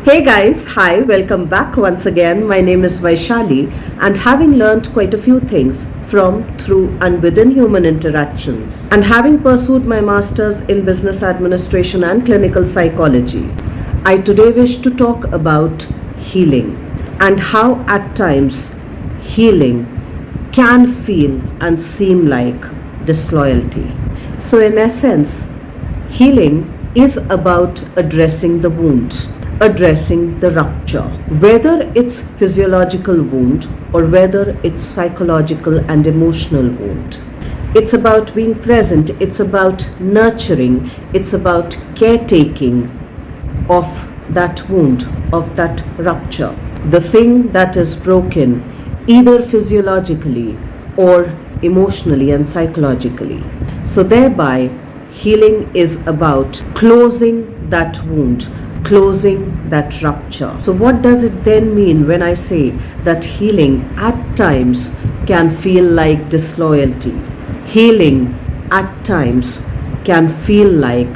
Hey guys, hi, welcome back once again. My name is Vaishali, and having learned quite a few things from, through, and within human interactions, and having pursued my master's in business administration and clinical psychology, I today wish to talk about healing and how at times healing can feel and seem like disloyalty. So, in essence, healing is about addressing the wound, addressing the rupture, whether it's physiological wound or whether it's psychological and emotional wound. It's about being present, it's about nurturing, it's about caretaking of that wound, of that rupture, the thing that is broken either physiologically or emotionally and psychologically. So thereby, healing is about closing that wound, closing that rupture. So what does it then mean when I say that healing at times can feel like disloyalty? Healing at times can feel like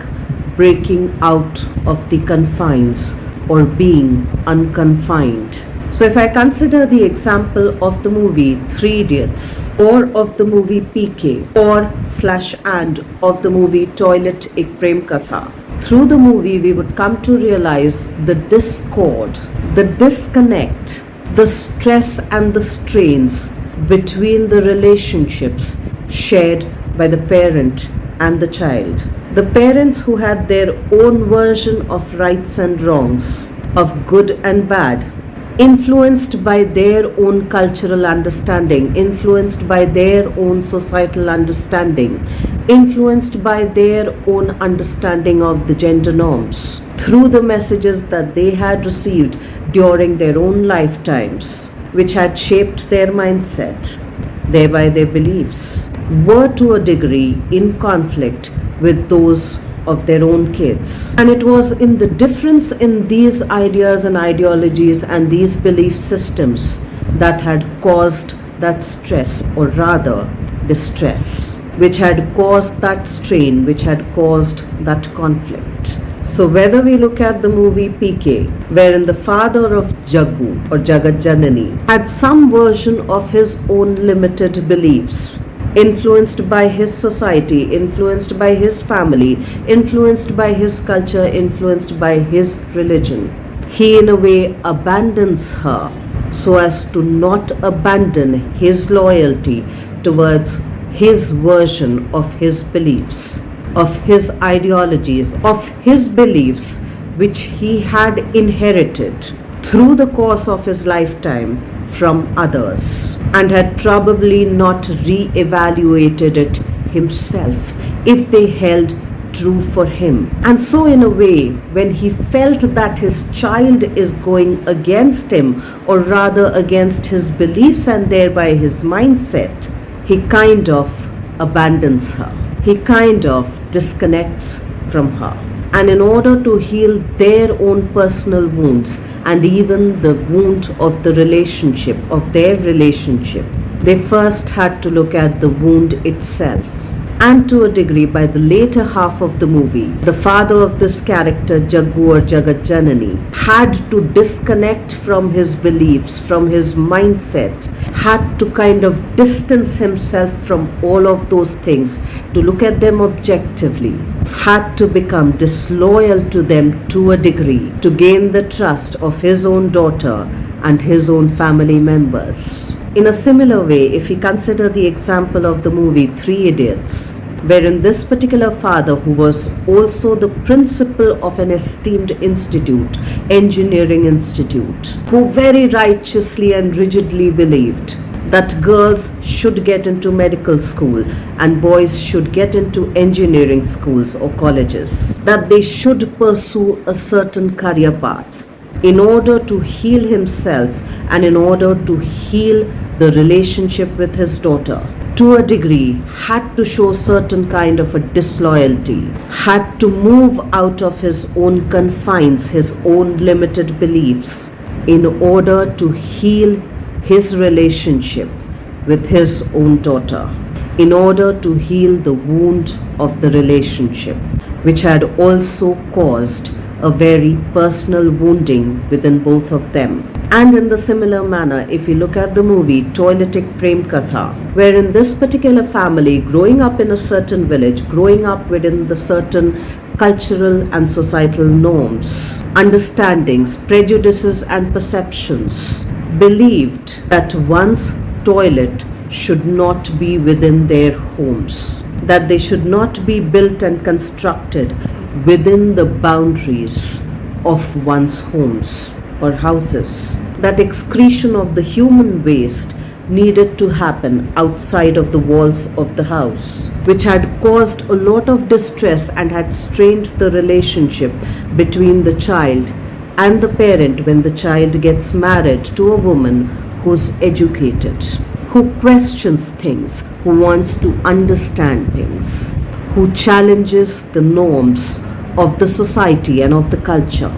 breaking out of the confines or being unconfined. So if I consider the example of the movie Three Idiots, or of the movie PK, or/and of the movie Toilet Ek Prem Katha, through the movie we would come to realize the discord, the disconnect, the stress and the strains between the relationships shared by the parent and the child. The parents who had their own version of rights and wrongs, of good and bad, influenced by their own cultural understanding, influenced by their own societal understanding, influenced by their own understanding of the gender norms, through the messages that they had received during their own lifetimes, which had shaped their mindset, thereby their beliefs, were to a degree in conflict with those of their own kids. And it was in the difference in these ideas and ideologies and these belief systems that had caused that stress, or rather distress, which had caused that strain, which had caused that conflict. So whether we look at the movie PK, wherein the father of Jaggu or Jagat Janani had some version of his own limited beliefs, influenced by his society, influenced by his family, influenced by his culture, influenced by his religion, he in a way abandons her so as to not abandon his loyalty towards his version of his beliefs, of his ideologies, of his beliefs which he had inherited through the course of his lifetime from others, and had probably not re-evaluated it himself if they held true for him. And so in a way, when he felt that his child is going against him, or rather against his beliefs and thereby his mindset, he kind of abandons her. He kind of disconnects from her. And in order to heal their own personal wounds and even the wound of the relationship, of their relationship, they first had to look at the wound itself. And to a degree, by the later half of the movie, the father of this character, Jaggu or Jagat Janani, had to disconnect from his beliefs, from his mindset, had to kind of distance himself from all of those things, to look at them objectively, had to become disloyal to them to a degree, to gain the trust of his own daughter and his own family members. In a similar way, if we consider the example of the movie Three Idiots, wherein this particular father, who was also the principal of an esteemed institute, engineering institute, who very righteously and rigidly believed that girls should get into medical school and boys should get into engineering schools or colleges, that they should pursue a certain career path in order to heal himself and in order to heal the relationship with his daughter, to a degree had to show certain kind of a disloyalty, had to move out of his own confines, his own limited beliefs, in order to heal his relationship with his own daughter, in order to heal the wound of the relationship, which had also caused a very personal wounding within both of them. And in the similar manner, if you look at the movie Toiletic Prem Katha, where in this particular family, growing up in a certain village, growing up within the certain cultural and societal norms, understandings, prejudices and perceptions, believed that one's toilet should not be within their homes, that they should not be built and constructed within the boundaries of one's homes or houses, that excretion of the human waste needed to happen outside of the walls of the house, which had caused a lot of distress and had strained the relationship between the child and the parent when the child gets married to a woman who's educated, who questions things, who wants to understand things, who challenges the norms of the society and of the culture,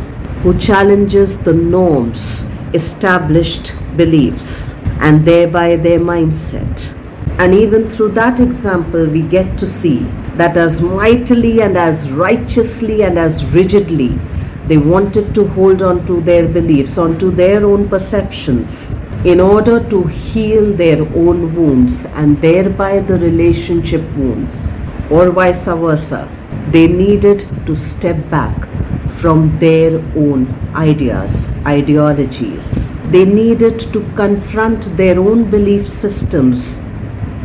who challenges the norms, established beliefs, and thereby their mindset. And even through that example, we get to see that as mightily and as righteously and as rigidly they wanted to hold on to their beliefs, onto their own perceptions, in order to heal their own wounds and thereby the relationship wounds, or vice versa. They needed to step back from their own ideas, ideologies. They needed to confront their own belief systems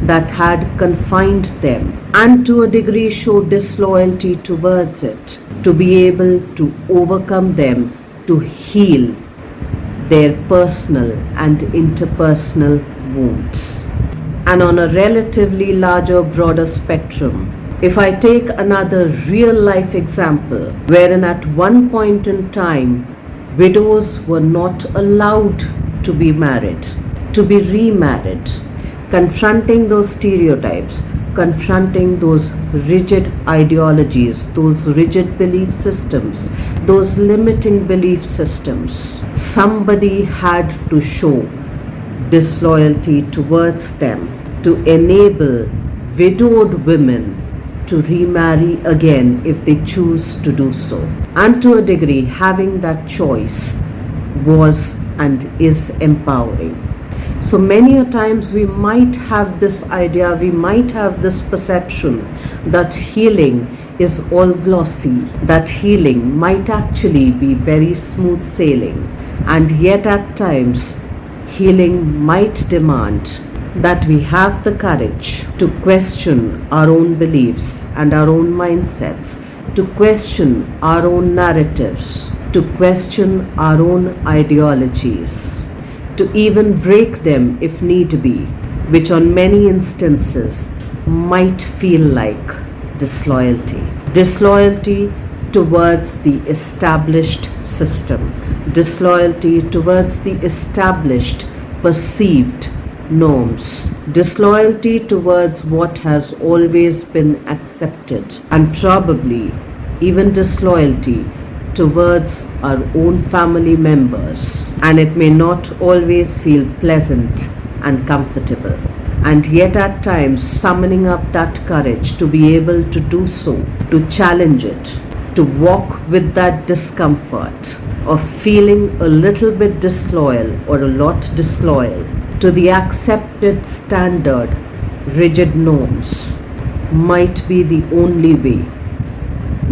that had confined them, and to a degree show disloyalty towards it, to be able to overcome them, to heal their personal and interpersonal wounds. And on a relatively larger, broader spectrum, if I take another real life example, wherein at one point in time, widows were not allowed to be married, to be remarried, confronting those stereotypes, confronting those rigid ideologies, those rigid belief systems, those limiting belief systems, somebody had to show disloyalty towards them to enable widowed women to remarry again if they choose to do so. And to a degree, having that choice was and is empowering. So many a times we might have this idea, we might have this perception that healing is all glossy, that healing might actually be very smooth sailing, and yet at times healing might demand that we have the courage to question our own beliefs and our own mindsets, to question our own narratives, to question our own ideologies, to even break them if need be, which on many instances might feel like disloyalty. Disloyalty towards the established system, disloyalty towards the established perceived norms, disloyalty towards what has always been accepted, and probably even disloyalty towards our own family members. And it may not always feel pleasant and comfortable, and yet at times summoning up that courage to be able to do so, to challenge it, to walk with that discomfort of feeling a little bit disloyal or a lot disloyal to the accepted standard rigid norms, might be the only way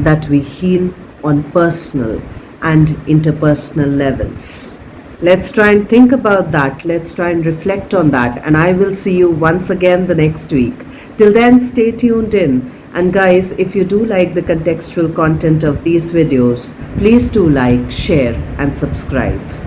that we heal on personal and interpersonal levels. Let's try and think about that. Let's try and reflect on that. And I will see you once again the next week. Till then, stay tuned in. And guys, if you do like the contextual content of these videos, please do like, share and subscribe.